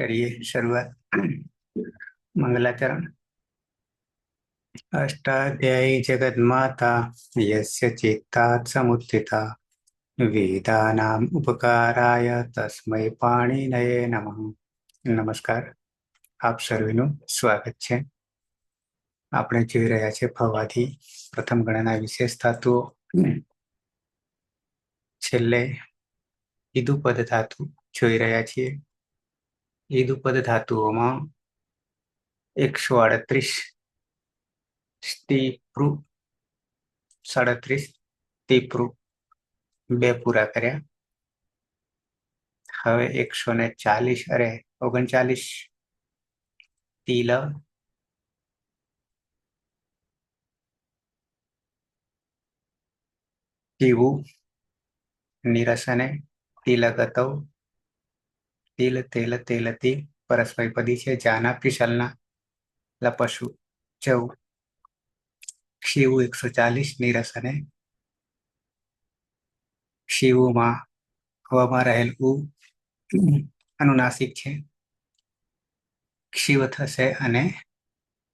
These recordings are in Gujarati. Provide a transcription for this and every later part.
करिए शुरुआत। मंगलाचरण। अष्टाध्यायी जगन्माता यस्य चित्तात् समुत्थिता वेदानाम् उपकाराय तस्मै पाणिनये नमः। નમસ્કાર, આપ સર્વેનું સ્વાગત છે. આપણે જોઈ રહ્યા છે ફવાથી પ્રથમ ગણના વિશેષ ધાતુઓ. છેલ્લે ઈદુપદ ધાતુ જોઈ રહ્યા છીએ. ઈદુપદ ધાતુઓમાં 138 સ્ત્રીપૃ, 37 તીપૃ, 2 પૂરા કર્યા. હવે 139 તિલ, તીવુ, નિરસને, તિલગતૌ, તિલ તેલ તેલતી પરસ્મૈપદી છે. જાના પિશલના લપશુ જવ ક્ષીવું 140 નિરસને, ક્ષીવુમાં હવામાં રહેલ ઉ અનુનાસિક છે, ક્ષીવ થશે અને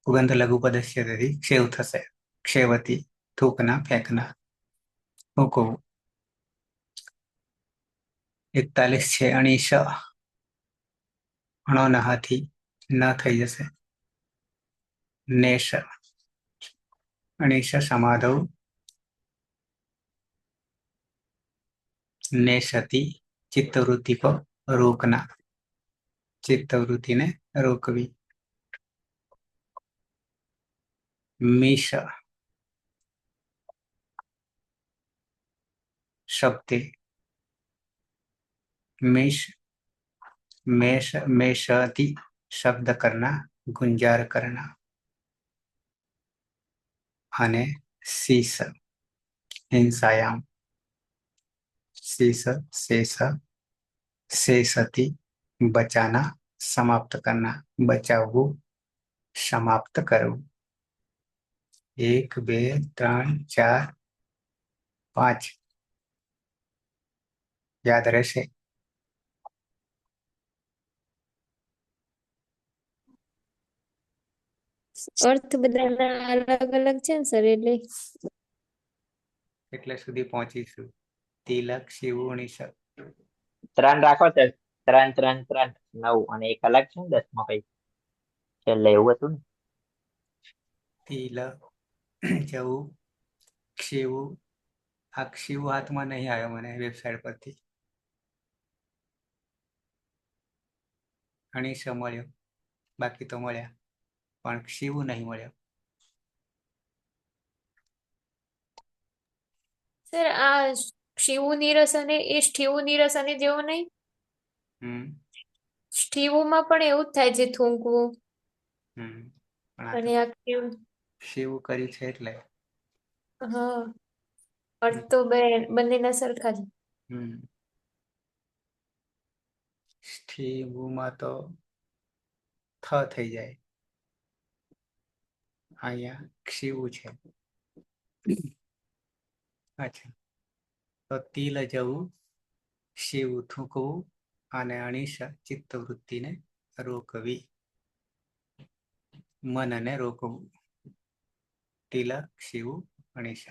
ઉગંધ લઘુ પદસ્ય તેથી ક્ષેવ થશે. ક્ષેવતી થૂકના ફેંકના. થૂકવું 41 છે. અણીશ અણો નહાથી ન થઈ જશે. નેશ અણીશ સમાધવ નેશતી ચિત્તવૃત્તિ પર રોકના, ચિત્તવૃત્તિને રોકવી. મીશ शब्दे मेष मेष मेषति शब्द करना, गुंजार करना. અને शीश हिंसायाम, शीश शेष शेषति बचाना, समाप्त करना, बचावવું, समाप्त કરવું. 1 2 3 4 5 યાદ રહેશે. અર્થ બધાના અલગ અલગ છે ને સર, એટલે સુધી પહોંચીશું. તિલક શિવુણી શક 3 રાખો છે. 3 3 3 9 અને એક અલગ છે ને 10 માં કઈ છેલ્લે એવું હતું ને. તિલક જવું ક્ષેવું. આ ક્ષેવું હાથમાં નહીં આવ્યો મને વેબસાઇટ પરથી. અણીશ મળ્યો, બાકી તો મળ્યા, પણ ક્ષેવું નહીં મળ્યો. સર આ શિવું નિરસને એ ષ્ઠીવું નિરસને જેવો નહીં? ષ્ઠીવુંમાં પણ એવું જ થાય છે, થૂંકવું. અને આ ક્ષેવું કર્યું છે એટલે હા, અર્થ તો બંનેના સરખા જ. ષ્ઠીવુંમાં તો થ થઈ જાય, અહીંયા ક્ષીવું છે. અચ્છા, તો તિલ જવું, શિવું થૂકવું અને અણીશ ચિત્તવૃત્તિને રોકવી, મનને રોકવું. તિલ શિવું અણીશ.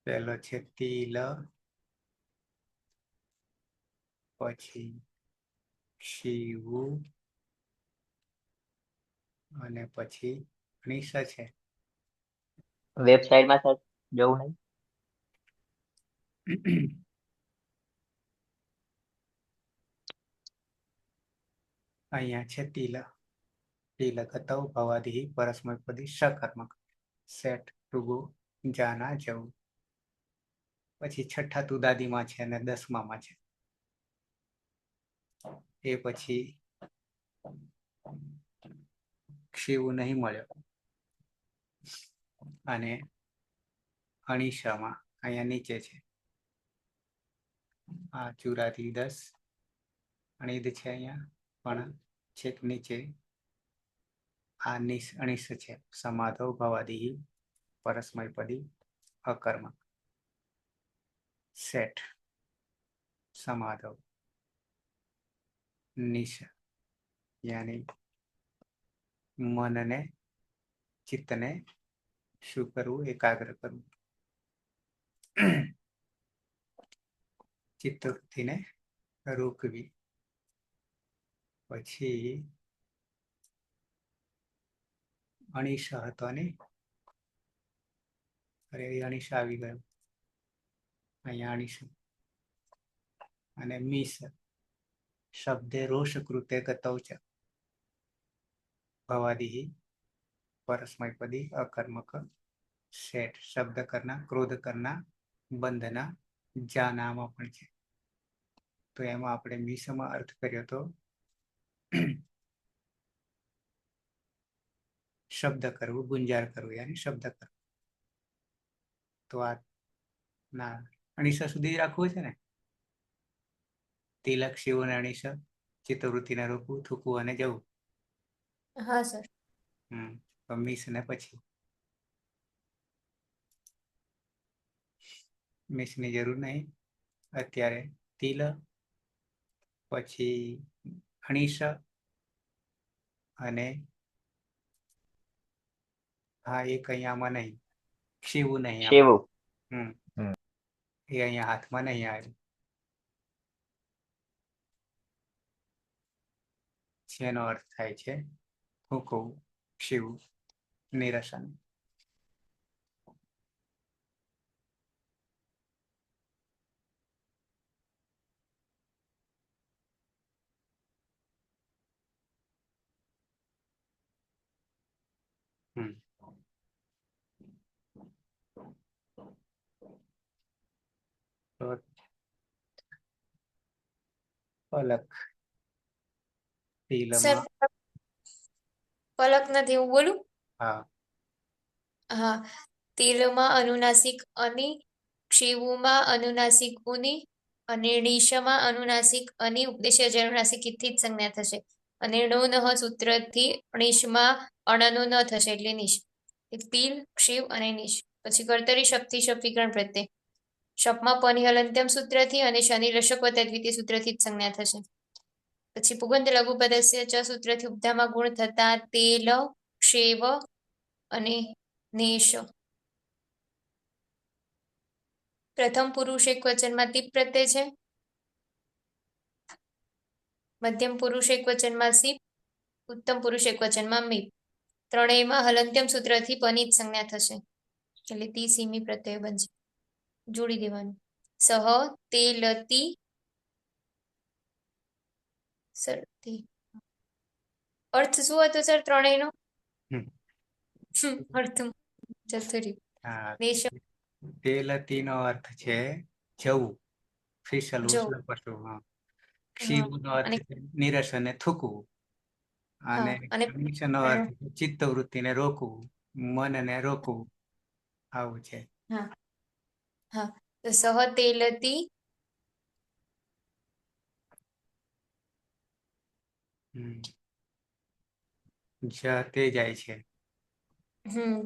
પહેલો છે તિલ, પછી શિવું અને પછી અણીશ છે. વેબસાઇટમાં સર જવું નહીં. અહીંયા છે તિલ. તિલગતૌ ભવાદિ પરસ્મૈપદી સકાત્મક સેટ ટુ ગો, જાના જવું. પછી છઠ્ઠા તુદાદીમાં છે અને 10માં છે. એ પછી ક્ષેવું નહીં મળ્યો અને અણીસામાં અહીંયા નીચે છે. આ ચુરાથી 10 અણીદ છે અહીંયા, પણ છેક નીચે આ અણીસ છે. સમાધો ભવાદી પરસ્મયપદી અકર્મક. સેટ સમાધો નિશ યાની મનને ચિત્તને શું કરવું? એકાગ્ર કરવું. ચિત્તવૃત્તિને રોકવી. પછી અણીસ હતો ને, અરે અણીસ આવી ગયો અહીંયા. અણીસ અને મીસ શબ્દે રોષ કૃતે ગતૌ ચ ભવાદી પરસ્મયપદી અકર્મક. સેટ શબ્દ કરના, ક્રોધ કરના, બંધના, જાનામાં પણ છે. તો એમાં આપણે મીસમાં અર્થ કર્યો તો શબ્દ કરવું, ગુંજાર કરવું, યાની શબ્દ કરવું. તો આ ના અણીસા સુધી રાખવું છે ને. તિલક, શિવ અને અણીસા, ચિત્તવૃત્તિને રોકવું, થૂકવું અને જવું. હા સર. તો મીસ ને પછી મીસની જરૂર નહીં અત્યારે. તિલ, પછી અણીસ અને હા એક અહીંયામાં નહીં, શિવું નહીં. શિવું. એ અહીંયા હાથમાં નહીં આવ્યું. જેનો અર્થ થાય છે થૂકવું, શિવ, નિરસન. પલક સર તિલમાં. પલક નથી, હું બોલું? હા હા. તિલમાં અનુનાસિક અની, ક્ષિવુમાં અનુનાસિક ઉની અને ણીશમાં અનુનાસિક અની ઉપદેશ્ય જે અનુનાસિક થી જ સંજ્ઞા થશે. અને ણોનઃ સૂત્રથી ણીશમાં અણનો ન થશે એટલે નિશ. તિલ, ક્ષિવ અને નિશ. પછી કર્તરી શક્તિ શક્તિકરણ પ્રત્યે શપમાં પની હલંત્યમ સૂત્રથી અને શનિ રશક વત્તા દ્વિતીય સૂત્રથી જ સંજ્ઞા થશે. પછી પુગંત લઘુપદસ્ય ચ સૂત્રથી ઉપધામાં ગુણ થતા તેલ, ક્ષેવ અને નેશ. પ્રથમ પુરુષ એક વચનમાં તીપ પ્રત્યય છે. મધ્યમ પુરુષ એક વચનમાં સીપ, ઉત્તમ પુરુષ એક વચનમાં મીપ. ત્રણેયમાં હલંત્યમ સૂત્રથી પની જ સંજ્ઞા થશે એટલે તી સીમી પ્રત્યય બનશે. જોડી દેવાનું. સહ તેલતી સરતી. અર્થ શું હતો સર ત્રણેયનો? અર્થ જતો રહ્યું. હા દેશ તેલતી નો અર્થ છે જવું, ફિસલવું, જવું. સરપટવું. હા ક્ષિવ નો અર્થ અને છે નિરસને થૂકવું. અને અને અણીસ નો અર્થ છે ચિત્તવૃત્તિને રોકવું, મનને રોકવું. આવું છે. હા હા. તો સહ તેલતી તે જાય છે.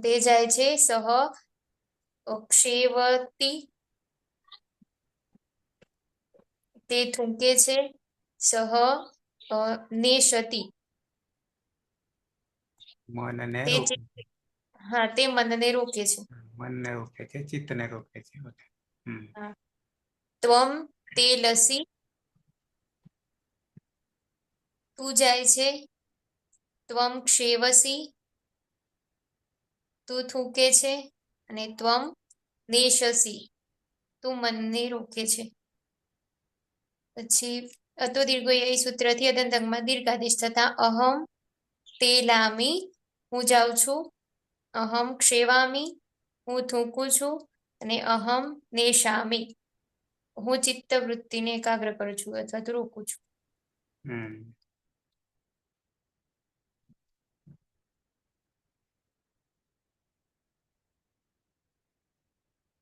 તે જાય છે. સહ ક્ષેવતી તે થૂંકે છે. સહ નેશતી મનને તે રોકવું. હા તે મનને રોકે છે. મનને રોકે છે, ચિત્તને રોકે છે. ત્વમ તેલસી તું જાય છે. ત્વમ ક્ષેવસી તું થૂકે છે. અને ત્વમ નેશસી તું મનને રોકે છે. પછી અતો દીર્ઘોય સૂત્રથી અદંતંગમાં દીર્ઘાદેશ થતા અહમ તેલામી હું જાઉં છું. અહમ ક્ષેવામી હું થૂકું છું. અને અહમ નેશામી હું ચિત્ત વૃત્તિને એકાગ્ર કરું છું અથવા તો રોકું છું.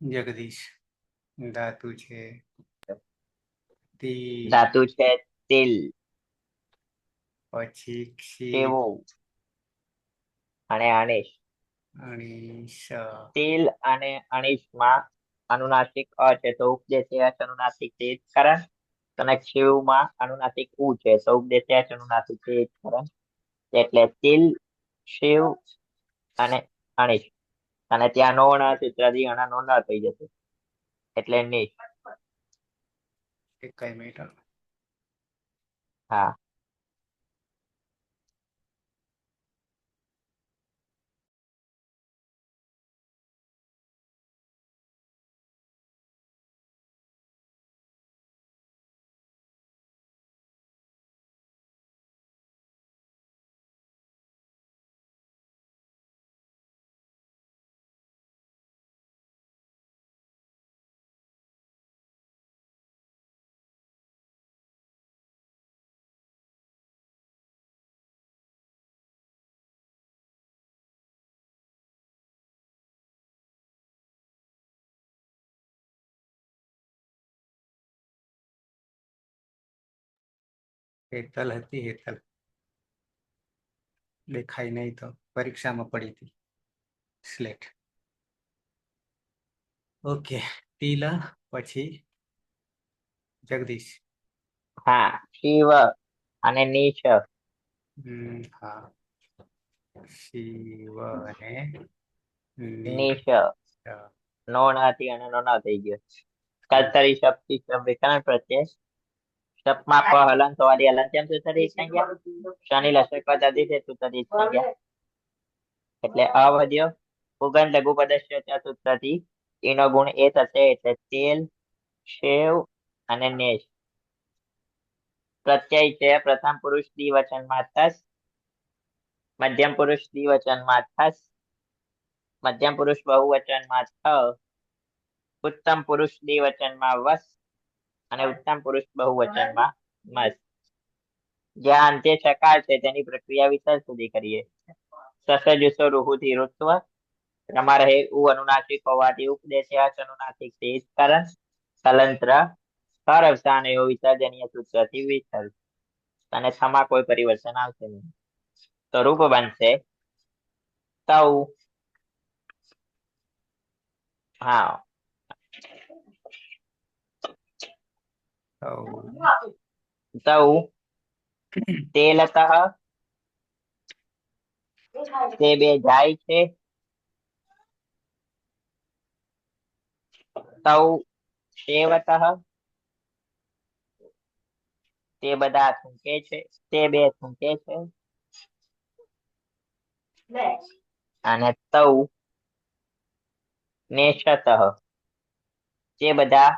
જગદીશ. ધાતુ છે તી, ધાતુ છે તિલ, પછી ક્ષી, શેવું અને અનિશ. અણીશ, તિલ અને અનિશમાં અનુનાસિક અ છે તો ઉપદેશી અચ અનુનાસિક તે જ કરણ. અને શિવમાં અનુનાસિક ઉ છે તો ઉપદેશી અચ અનુનાસિક તે જ કરણ. એટલે તિલ, શિવ અને અનિશ. અને ત્યાં નો ણ સૂત્રથી અણા નો ન થઈ જશે એટલે નિશ. એક મિનિટ. હા. હેતલ હતી, હેતલ દેખાય નહીં તો પરીક્ષામાં પડી હતી સ્લેટ. ઓકે, તિલ પછી જગદીશ. હા, શિવ અને નિશ. હા, શિવ અને નિશ નિશ. નો ણાથી અને નો ના થઈ ગયો. કર્તરી શક્તિ વિકરણ પ્રત્યે શપમાં પ હલન સવારી હલન તેમ સૂત્રથી સંજ્ઞા. શનિ લસક પદાર્થી છે સૂત્રથી સંજ્ઞા. એટલે અવધ્યો ઉગન લઘુ પદસ્ય સૂત્રથી એનો ગુણ એ થશે એટલે તેલ, શેવ અને નેશ. પ્રત્યય છે પ્રથમ પુરુષ દ્વિવચનમાં થસ, મધ્યમ પુરુષ દ્વિવચનમાં થસ, મધ્યમ પુરુષ બહુવચનમાં થ, ઉત્તમ પુરુષ દ્વિવચનમાં વસ અને ઉત્તમ પુરુષ બહુવચનમાં મસ. જ્યાં અંતે ચકાર છે તેની પ્રક્રિયા વિચાર સુધી કરીએ. સસજુસો રૂહુથી ઋત્વ રમા રહે ઉ અનુનાસિક હોવાથી ઉપદેશે અચ અનુનાસિક તે જ કારણ. કલંત્ર કર અવસાન એવો વિસર્જનીય સૂત્રથી વિસર્જ. અને છમાં કોઈ પરિવર્તન આવશે નહીં. તો રૂપ બનશે તૌ. હા. તૌ તેલતઃ તે બે જાય છે. તૌ શેવતઃ તે બધા થૂંકે છે, તે બે થૂંકે છે. અને તૌ નેશતઃ તે બધા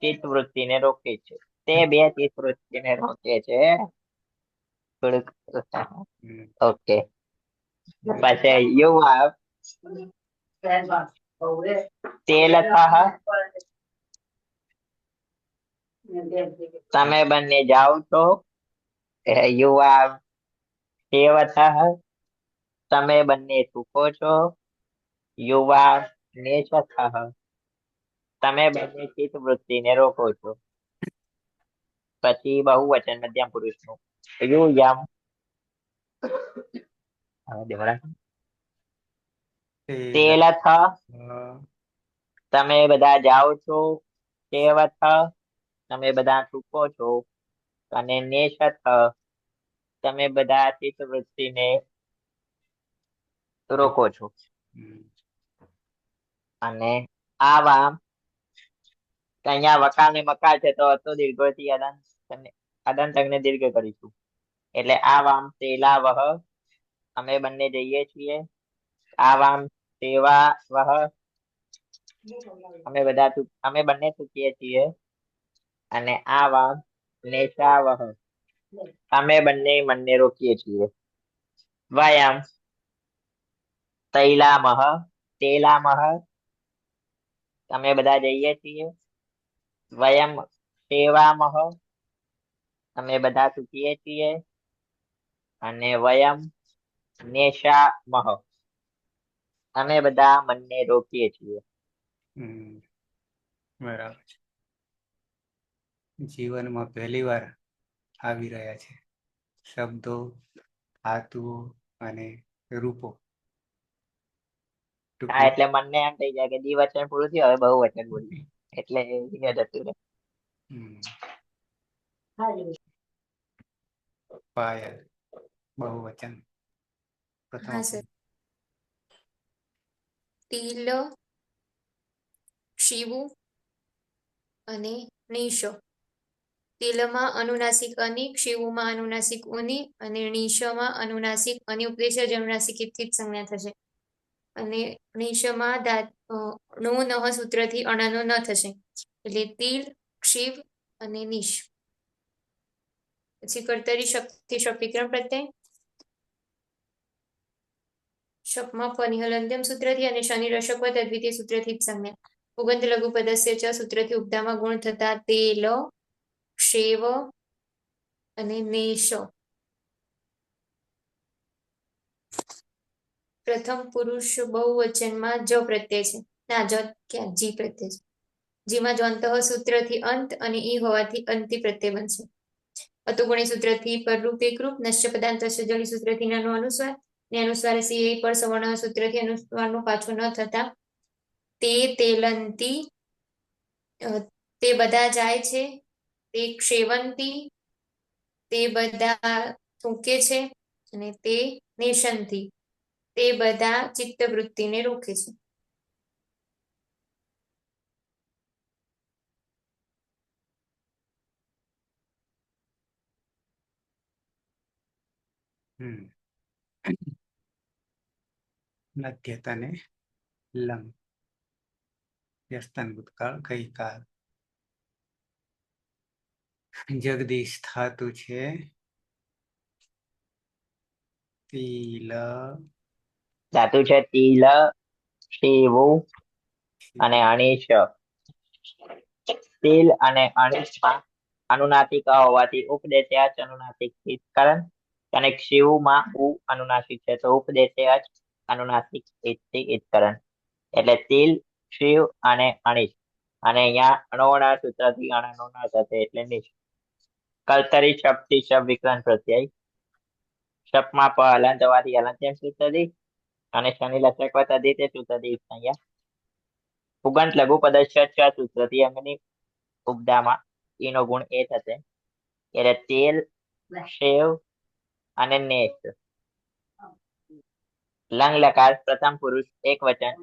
ચિત્તવૃત્તિને રોકે છે. તે બે ચિત્તવૃત્તિને રોકે છે. થોડુંક ઓકે. પછી યુવાવ તેલતઃ તમે બંને જાઓ છો. યુવા સેવતઃ તમે બંને થૂકો છો. યુવા નેશતઃ તમે બંને ચિત્તવૃત્તિને રોકો છો. પછી બહુવચન મધ્યમ પુરુષનું યુયમ તેલથ તમે બધા જાઓ છો. સેવથ તમે બધા થૂકો છો. અને નેશથ તમે બધા ચિત્તવૃત્તિને રોકો છો. અને આવા અહીંયા વકાર ને મકાર છે તો હતો દીર્ઘોથી અદંતકને દીર્ઘ કરીશું. એટલે આ વામ તેલા વહ અમે બંને જઈએ છીએ. આ વામ સેવા વહ અમે બંને થૂકીએ છીએ. અને આ વામ નેશા વહ અમે બંને મનને રોકીએ છીએ. વયમ તૈલામહ તેલામહ અમે બધા જઈએ છીએ. વયમ સેવામહ અમે બધા થૂકીએ છીએ. અને વયમ નેશામહ અમે બધા મનને રોકીએ છીએ. બરાબર છે. જીવનમાં પહેલી વાર આવી રહ્યા છે શબ્દો, ધાતુઓ અને રૂપો. હા, એટલે મને એમ થઈ જાય કે દ્વિવચન પૂરું થયું, હવે બહુવચન બોલીએ, એટલે યાદ હતું રે. હમ, પાયલ બહુવચન પ્રથમ હા સર. તિલ, શિવું અને નિશો. તિલમાં અનુનાસિક અની, ક્ષિવુમાં અનુનાસિક ઉની અને નિશમાં અનુનાસિક અને ઉપદેશ જનુનાસિક થી જ સંજ્ઞા થશે. અને નિશમાં નો નહ સૂત્રથી અણાનો ન થશે. એટલે તિલ, ક્ષિવ અને નિશ. પછી કર્તરી શક્તિ વિક્રમ પ્રત્યય. શપમાં ફની હલંત્યમ સૂત્રથી અને શનિ રશક વદ અદ્વિતીય સૂત્રથી જ સંજ્ઞા. ઉગંત લઘુ પદસ્ય ચ સૂત્રથી ઉપદામાં ગુણ થતા તેલ, ક્ષેવ અને નેશ. પ્રથમ પુરુષ બહુવચનમાં જ પ્રત્યય છે. ના, જ ક્યાં જી પ્રત્યય છે. જેમાં જો અંતઃ સૂત્રથી અંત અને ઈ હોવાથી અંતિ પ્રત્યય બનશે. અતુગુણી સૂત્રથી પરરૂપ એકરૂપ, નશ્ય પદાંત જલી સૂત્રથી નાનો અનુસ્વાર, ને અનુસ્વાર સિંહ પર સવર્ણ સૂત્રથી અનુસ્વારનું પાછું ન થતા તે તેલંતી, તે બધા જાય છે, તે ક્ષેવંતી, તે બધા થૂકે છે, અને તે નેશંતી, તે બધા ચિત્તવૃત્તિને રોકે છે. નદ્યતને લંગ, વ્યસ્તન ભૂતકાળ ગઈકાલ. જગદીશ ધાતુ છે તિલ, ધાતુ છે તિલ, શિવું અને અણીશ. તિલ અને અણીશમાં અનુનાસિક હોવાથી ઉપદેશ્ય અનુનાસિક કારણ, અને ક્ષિવુમાં ઉ અનુનાસિક છે તો ઉપદેશ્ય અનુનાસિક ઇત્કરણ. એટલે તિલ, શિવ અને અણીશ. અને અહીંયા અણોવણા સૂત્રથી અણનો ન થશે એટલે નિશ. કર્તરી શબ્દ થી શબ્દ વિકરણ પ્રત્યય. શપમાં પ હલંત હોવાથી હલંત્યમ સૂત્રથી અને શનિ લક્ષક વત અદ્વિતીય સૂત્રથી સંજ્ઞા. ઉગંત લઘુ પદસ્ય ચ સૂત્રથી અંગની ઉપદામાં ઈનો ગુણ એ થશે. એટલે તેલ, શેવ અને નેશ. લંગ લકાર પ્રથમ પુરુષ એક વચન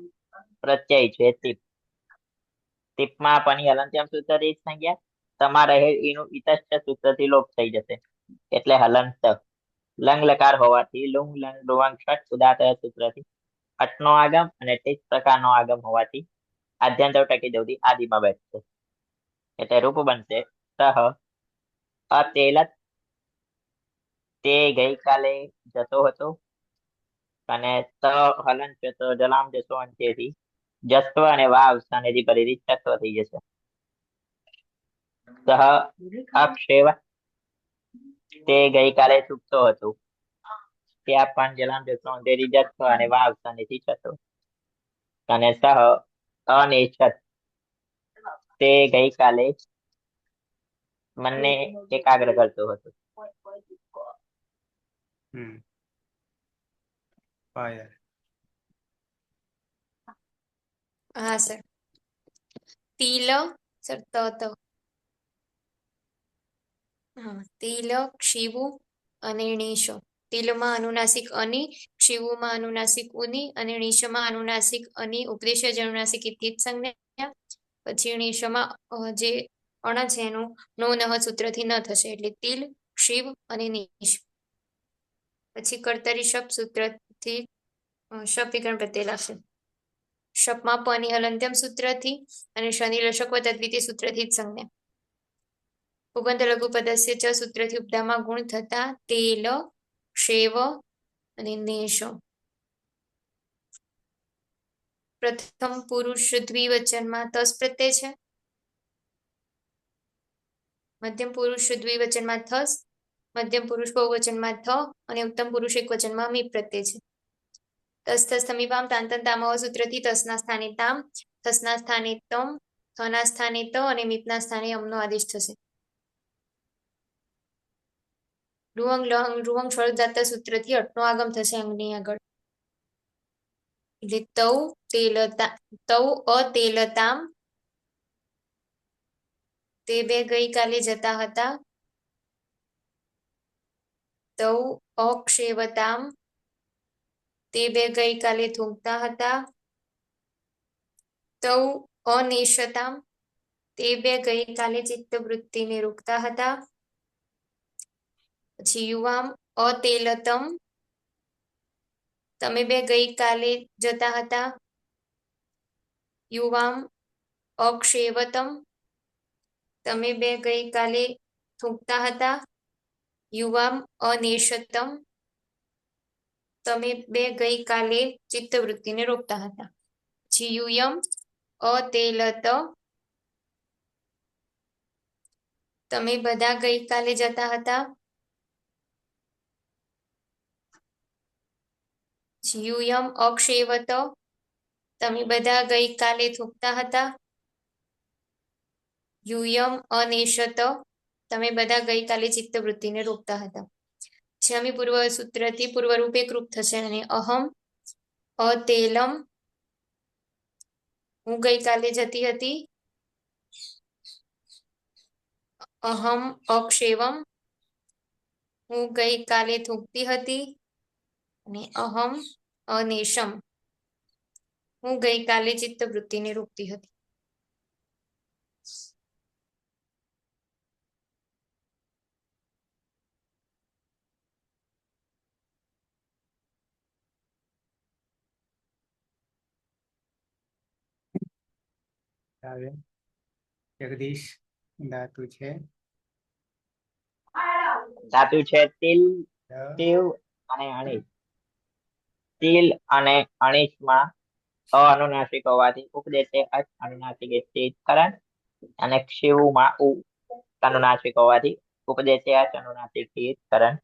પ્રત્યય છે તીપ. તીપમાં પની હલંત્યમ સૂત્રથી સંજ્ઞા. તમારે એનું ઇતશ્ચ સૂત્રથી લોપ થઈ જશે એટલે હલંત. લંગ લકાર હોવાથી લુંગ લંગ લુવાંગ ષટ ઉદાત સૂત્રથી અટનો આગમ અને ટીક પ્રકારનો આગમ હોવાથી આદ્યંત ટકી દઉથી આદિમાં બેઠશે. એટલે રૂપ બનશે સહ અતેલત, તે ગઈકાલે જતો હતો. અને ત હલન છે તો જલામ જશો અંત્યથી જસ્વ અને વા અવસાનેથી પરિધિ તત્વ થઈ જશે. સહ અક્ષેવ, તે ગઈકાલે ચૂકતો હતો. ત્યાં પણ જલામ જશો અંત્યથી જસ્વ અને વા અવસાનેથી થતો. અને સહ અનેછત, તે ગઈકાલે મનને એકાગ્ર કરતો હતો. પાયલ. હા સર. તિલ, સર તિલ, ક્ષિવું અને નિશો. તિલમાં અનુનાસિક અની, ક્ષિવુમાં અનુનાસિક ઉની અને નિશમાં અનુનાસિક અની ઉપદેશ જનુનાસિક ઇતિ સંજ્ઞા. પછી નિશમાં જે અણ છે એનું નો નહ સૂત્રથી ન થશે એટલે તિલ, ક્ષિવ અને નિશ. પછી કર્તરી શપ સૂત્રથી શપ વિકરણ પ્રત્યય લાગશે. શપમાં પની હલંત્યમ સૂત્રથી અને શનિ લશક વદ અદ્વિતીય સૂત્રથી જ સંજ્ઞા. ઉગંત લઘુ પદસ્ય ચ સૂત્રથી ઉપદામાં ગુણ થતા તેલ, ક્ષેવ અને નેશ. પ્રથમ પુરુષ દ્વિવચનમાં તસ પ્રત્યય છે. મધ્યમ પુરુષ દ્વિવચનમાં થસ, મધ્યમ પુરુષ બહુવચનમાં થ અને ઉત્તમ પુરુષ એક વચનમાં મી પ્રત્યય છે. તસ તસ સમીપામ તાંતન તામવ સૂત્રથી તસના સ્થાને તામ, થસના સ્થાને તમ, થના સ્થાને ત અને મિતના સ્થાને અમનો આદેશ થશે. રુવંગ લહંગ રુવંગ સ્વરૂપદાતા સૂત્રથી અટનો આગમ થશે અંગની આગળ. એટલે તૌ અતેલતામ, તે બે ગઈકાલે જતા હતા. તૌ અક્ષેવતામ, તે બે ગઈકાલે થૂંકતા હતા. તૌ અનેશતામ, તે બે ગઈકાલે ચિત્તવૃત્તિને રોકતા હતા. પછી યુવામ અતેલતમ, તમે બે ગઈકાલે જતા હતા. યુવામ અક્ષેવતમ, તમે બે ગઈકાલે થૂંકતા હતા. યુવામ અનેશતમ, તમે બે ગઈકાલે ચિત્તવૃત્તિને રોકતા હતા. પછી યુયમ અતેલત, તમે બધા ગઈકાલે જતા હતા. યુયમ અક્ષેવત, તમે બધા ગઈકાલે થૂંકતા હતા. યુયમ અનેશત, તમે બધા ગઈકાલે ચિત્તવૃત્તિને રોકતા હતા. છમી પૂર્વ સૂત્રથી પૂર્વરૂપે કૃપ થશે અને અહમ અતેલમ, હું ગઈકાલે જતી હતી. અહમ અક્ષેવમ, હું ગઈકાલે થૂંકતી હતી. અને અહમ અનેશમ, હું ગઈકાલે ચિત્તવૃત્તિને રોકતી હતી. આવે જગદીશ, ધાતુ છે ધાતુ છે તિલ, દ, તીવ અને અણીશ. તિલ અને અણીશમાં અનુનાસિક હોવાથી ઉપદેશે અચ અનુનાસિક સ્થિતકરણ, અને ક્ષિવુમાં ઉ અનુનાસિક હોવાથી ઉપદેશે અચ અનુનાસિક સ્થિતકરણ.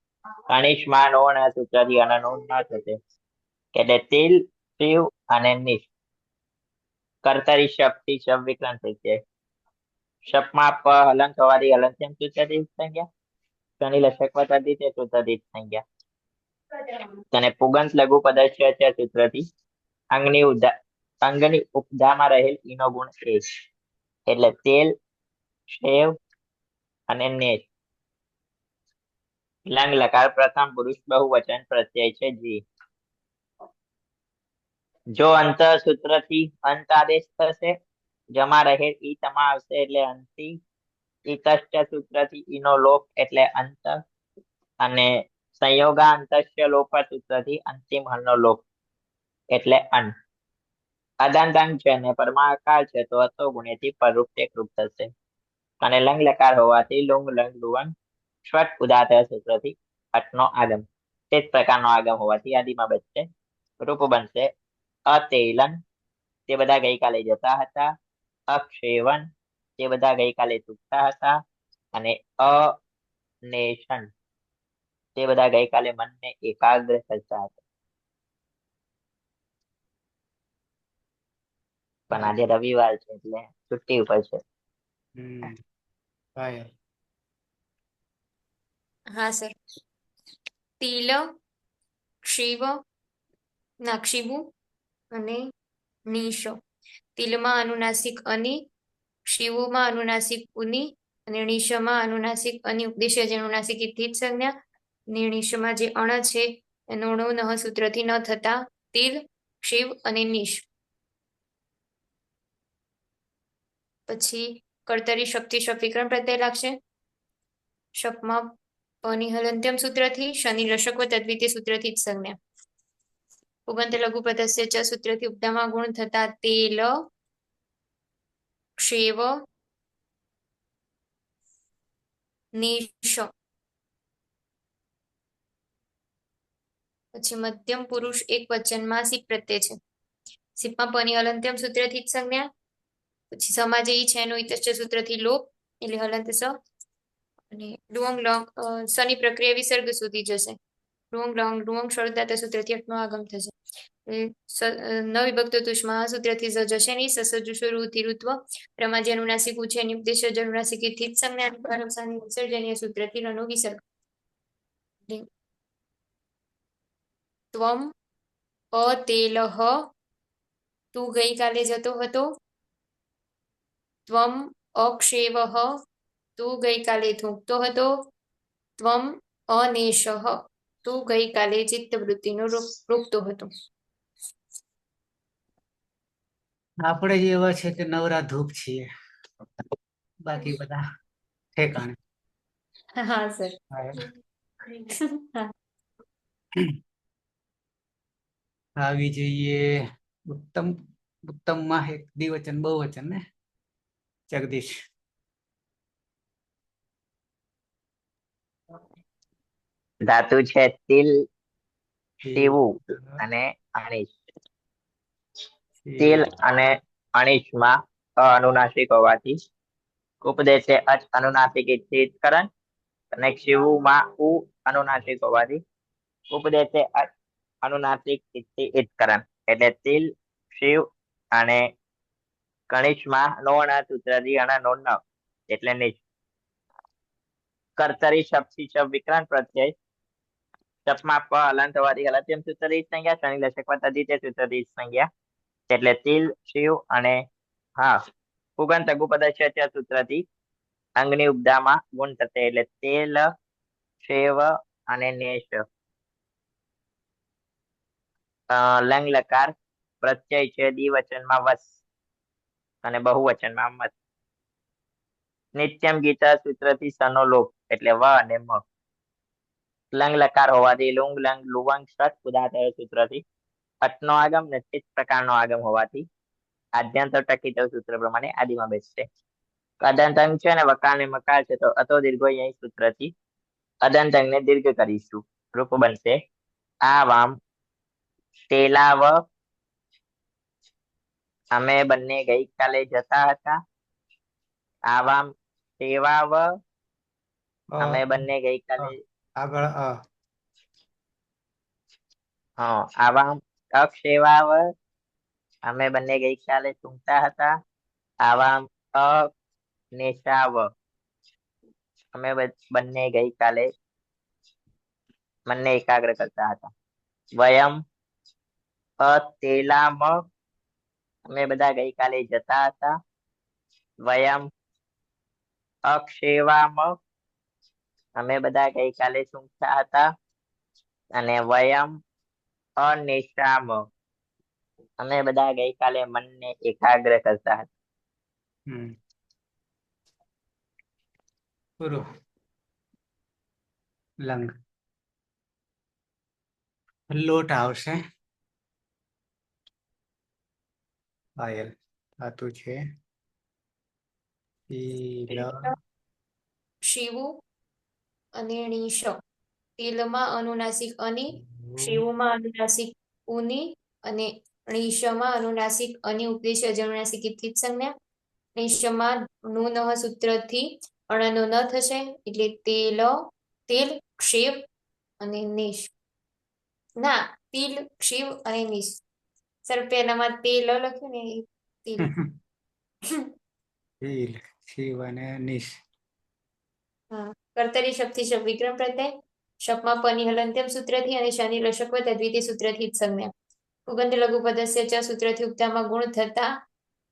અણીશમાં નો ના સૂત્રથી અનનો ન થશે. એટલે તિલ, તીવ અને નિશ કર્તરી શબ્દથી શબ્દ વિકલન થઈ છે. શબ્દમાં પ હલંત હોવાથી હલંત્યમ સૂત્રથી સંજ્ઞા, શનિ લક્ષક પદ્ધતિ તે સૂત્રથી સંજ્ઞા. અને પુગંત લઘુ પદસ્ય છે સૂત્રથી અંગની ઉપધામાં રહેલ ઈનો ગુણ એ, એટલે તેલ, શેવ અને નેશ. લંગ લકાર પ્રથમ પુરુષ બહુવચન પ્રત્યય છે જી. જો અંત સૂત્રથી અંત આદેશ થશે, જમા રહેલ ઈ તમા આવશે એટલે અંતિ. ઈતશ્ચ સૂત્રથી ઈનો લોપ એટલે અંત, અને સંયોગાંતસ્ય લોપ સૂત્રથી અંતિમ હલનો લોપ એટલે અન. અદંતંગ છે ને પરમાકાર છે તો અતો ગુણ્યથી પરરૂપ તે કૃપ થશે. અને લંગ લકાર હોવાથી લુંગ લંગ લુવંગ સ્વટ ઉદાત સૂત્રથી અટનો આગમ. તે જ પ્રકારનો આગમ હોવાથી આદિમાં બચશે. રૂપ બનશે અતેલન, તે બધા ગઈકાલે જતા હતા. અક્ષેવન, તે બધા ગઈકાલે ચૂકતા હતા. અને અનેશન, તે બધા ગઈકાલે મનને એકાગ્ર કરતા હતા. પણ આજે રવિવાર છે એટલે છુટ્ટી ઉપર છે. પાયલ. હા સર. તિલ, ક્ષિવ, નાક્ષિબુ અને નિશ. તિલમાં અનુનાસિક અની, ક્ષિવુમાં અનુનાસિક ઉની, અને નિશમાં અનુનાસિક અની ઉપદેશ્ય જે અનુનાસિક સ્થિત સંજ્ઞા. નિર્ણિશમાં જે અણ છે એનો ણો નહ સૂત્રથી ન થતા તિલ, ક્ષિવ અને નિશ. પછી કર્તરી શક્તિ શક્તિકરણ પ્રત્યય લાગશે. શપમાં પની હલંત્યમ સૂત્રથી, શનિ લશક તદ્વિતીય સૂત્રથી જ સંજ્ઞા. પુગંત લઘુ પદસ્ય ચ સૂત્રથી ઉપધામાં ગુણ થતા તેલ, ક્ષેવ, નિશ. પછી મધ્યમ પુરુષ એક વચનમાં સિપ પ્રત્યય છે. સિપમાં પની હલંત્યમ સૂત્રથી જ સંજ્ઞા. પછી સમાજે ઈ છે એનું ઈતશ્ચ સૂત્રથી લોપ એટલે હલંત સ. અને ડુંગ લોંગ શની પ્રક્રિયા વિસર્ગ સુધી જશે. રુંગ લંગ રુંગ શરૂદાત સૂત્રથી અટનો આગમ થશે. ન વિભક્ત તુષ્મા સૂત્રથી જશે નહીં. સસજુ રૂથી ઋત્વ રમાજી અનુનાસિક ઉછે નિપદેશ અનુનાસિક થી સંજ્ઞા પરમસાની વિસર્જનીય સૂત્રથી રનો વિસર્ગ. ત્વમ અતેલહ તું ગઈકાલે જતો હતો. ત્વમ અક્ષેવહ તું ગઈકાલે થૂંકતો હતો. ત્વમ અનેશઃ તું ગઈકાલે ચિત્તવૃત્તિનો રોકતો હતો. આપણે જ એવા છે કે નવરા ધૂપ છીએ, બાકી બધા ઠેકાણે. હા સર. આવી જઈએ ઉત્તમ. ઉત્તમમાં એક દ્વિવચન બહુવચન ને જગદીશ. ધાતુ છે તિલ, શિવું અને અણીશ. તિલ અને અણીશમાં અનુનાસિક હોવાથી ઉપદેશે અચ અનુનાસિક ઇચ્છિતકરણ અને શિવુમાં ઉ અનુનાસિક હોવાથી ઉપદેશે અચ અનુનાસિક ઇચ્છિતકરણ. એટલે તિલ, શિવ અને કણિશમાં નોણ સૂત્રથી અણ નો ન એટલે નિશ. કર્તરી શબ્દથી શબ્દ વિક્રાંત પ્રત્યય શબ્દમાં પ હલંત હોવાથી હલંત્યમ સૂત્રથી સંજ્ઞા, શનિ લસક તદ્ધિતે સૂત્રથી સંજ્ઞા. એટલે તિલ, શિવ અને હા પુગંત અગુપદ સૂત્રથી અંગની ઉપદામાં ગુણ થશે. એટલે તેલ, શેવ અને નેશ. લંગ લકાર પ્રત્યય છે દ્વિવચનમાં વસ અને બહુવચનમાં મત. નિત્યમ ગીતા સૂત્રથી સનો લોપ એટલે વ અને મ. લંગ લકાર હોવાથી લુંગ લંગ લુવંગ સત ઉદાહરણ સૂત્રથી અટનો આગમ ને ચિત્ત પ્રકારનો આગમ હોવાથી આદ્યંત ટકી સૂત્ર પ્રમાણે આદિમાં બેસશે. અદંતંગ છે ને વકાર ને મકાર છે તો અતો દીર્ઘો અહીં સૂત્રથી અદંતંગ ને દીર્ઘ કરીશું. રૂપ બનશે આવામ તેલાવ અમે બંને ગઈકાલે જતા હતા. આવામ સેવાવ અમે બંને ગઈકાલે આગળ આવામ અક્ષેવાવ અમે બંને ગઈકાલે સૂંઘતા હતા. આવામ અનેશાવ અમે બંને ગઈકાલે મનને એકાગ્ર કરતા હતા. વયમ અતેલામ અમે બધા ગઈકાલે જતા હતા. વયમ અક્ષેવામ અમે બધા ગઈકાલે સૂંઘતા હતા. અને વયમ અનેશામ અમે બધા ગઈકાલે મનને એકાગ્ર કરતા હતા. પૂરું. લંગ લોટ આવશે. પાયલ ધાતુ છે શિવું અને ણીશ. તિલમાં અનુનાસિક અની, શિવુમાં અનુનાસિક ઉની અને ણીશમાં અનુનાસિક અની ઉપદેશ અજનુનાસિક ઇથિત સંજ્ઞા. ણીશમાં નું નહ સૂત્રથી અણનો ન થશે એટલે તેલ, તેલ, ક્ષેવ અને નિશ. ના, તિલ, ક્ષિવ અને નિશ. સર પેલામાં તેલ લખ્યું ને તિલ. તિલ, શિવ અને નિશ. કર્તરી શબ્દથી શબ્દ વિક્રમ પ્રત્યય શબ્દમાં પની હલંત્યમ સૂત્રથી અને શનિ લશક તદ્વિતીય સૂત્રથી જ સંજ્ઞા. પુગંત લઘુ પદસ્ય ચ સૂત્રથી ઉપતામાં ગુણ થતા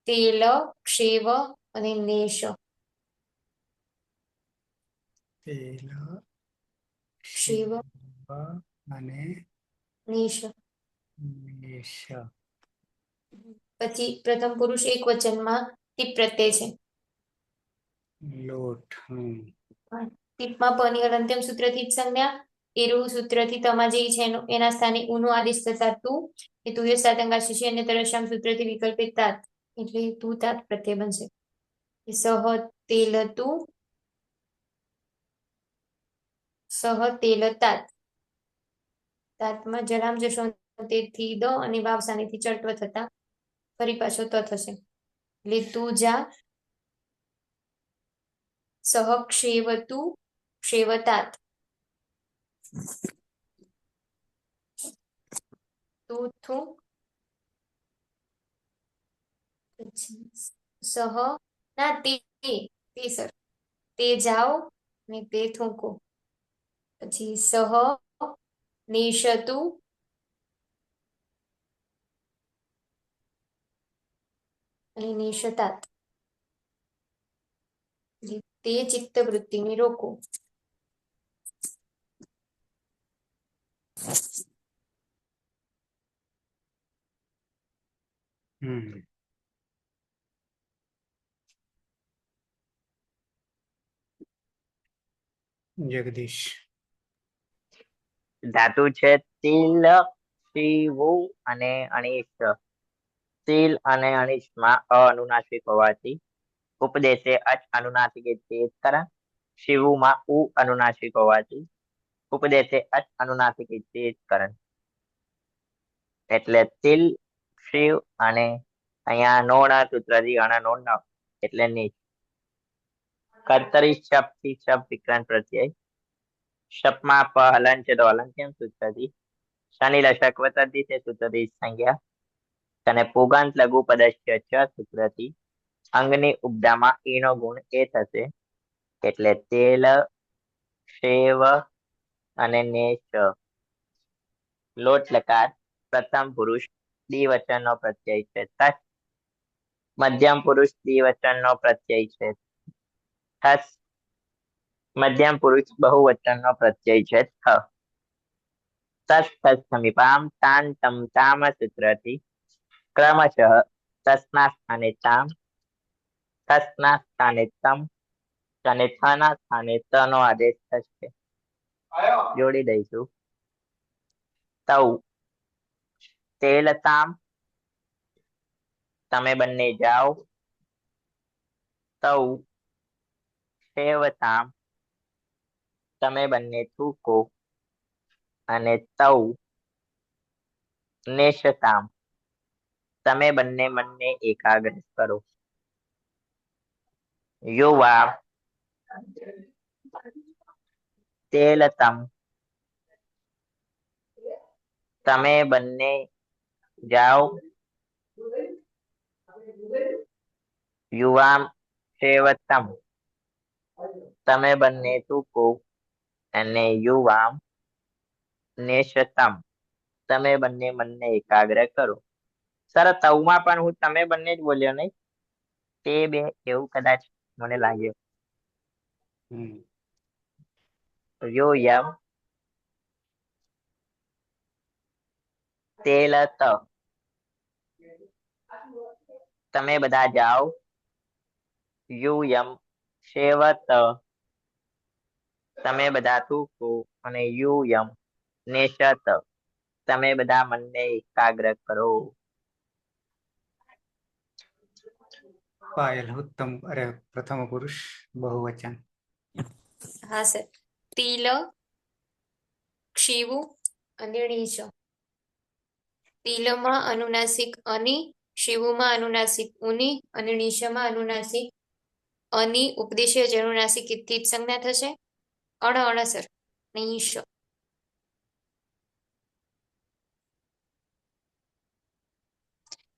તેલ, ક્ષેવ અને નેશ. તેલ, શિવ અને નિશ. નિશ. પછી પ્રથમ પુરુષ એક વચનમાં ટીપ પ્રત્યય છે. લોટ. ટીપમાં પની હલંત્યમ સૂત્રથી જ સંજ્ઞા. એરું સૂત્રથી તમા જેવી છે એના સ્થાને ઉનો આદેશ થતા તું એ તુય સાતંગા શિષ્ય અને તરશ્યામ સૂત્રથી વિકલ્પિત તાત એટલે તું તાત પ્રત્યય બનશે. સહ તેલ તું સહ તેલ તાત. તાતમાં જલામ જશો તેથી દ અને વાવસાનીથી ચડત્વ થતા ફરી પાછો ત થશે. એટલે તું જા સહ ક્ષેવતું ક્ષેવતાત. તું થું, પછી સહ ના તે સર તે જાઓ ને તે થૂંકો, પછી સહ નિશતું અને નિશતાત, તે ચિત્તવૃત્તિને રોકો. હમ જગદીશ. ધાતુ છે તિલ, શિવું અને અણીશ. તિલ અને અણીશમાં અનુનાસિક હોવાથી ઉપદેશે અચ અનુનાસિક કરણ. શિવુમાં ઉ અનુનાસિક હોવાથી ઉપદેશે અચ અનુનાસિક કરણ. એટલે તિલ, શિવ અને અહીંયા નોના સૂત્રથી અણ નોન એટલે નીચ. કર્તરી શપ થી શપ વિક્રાંત પ્રત્યય. શપમાં પ હલન છે તો હલંત્યમ સૂત્રથી. શનિ લશક વતરથી તે સૂત્રથી સંજ્ઞા. અને પુગંત લઘુ પદસ્ય ચ સૂત્રથી અંગની ઉપદામાં ઈનો ગુણ એ થશે. એટલે તેલ, શેવ અને નેશ. લોટ લકાર પ્રથમ પુરુષ દ્વિવચન નો પ્રત્યય છે તસ. મધ્યમ પુરુષ દ્વિવચન નો પ્રત્યય છે થસ. મધ્યમ પુરુષ બહુવચન નો પ્રત્યય છે થ. તસ તસ સમીપામ તાન તમ તામ સૂત્રથી ક્રમશઃ તસના સ્થાને તામ, તસના સ્થાને તમ અને થના સ્થાને ત નો આદેશ થશે. જોડી દઈશું. તૌ તેલતામ, તમે બંને જાઓ. તૌ સેવતામ, તમે બંને થૂકો. અને તૌ નેશતામ, તમે બંને મનને એકાગ્ર કરો. યુવા તેલતમ, તમે બંને જાઓ. યુવામ સેવતમ, તમે બંને થૂકો. અને યુવામ નેશતમ, તમે બંને મનને એકાગ્ર કરો. સર તવમાં પણ હું તમે બંને જ બોલ્યો નહી? તે બે એવું કદાચ મને લાગ્યું. હમ યો યમ તેલત, તમે બધા જાઓ. યુયમ સેવત, તમે બધા થૂકો. અને યુયમ નેશત, તમે બધા મનને એકાગ્ર કરો. પાયલ ઉત્તમ અરે પ્રથમ પુરુષ બહુવચન. હા સર. તિલ, ક્ષિવું અને ણીશ. તિલમાં અનુનાસિક અની, શિવુમાં અનુનાસિક ઉની અને ણીશમાં અનુનાસિક અની ઉપદેશીય જનુનાસિક ઇત્થી જ સંજ્ઞા થશે. અણસર ણીશ.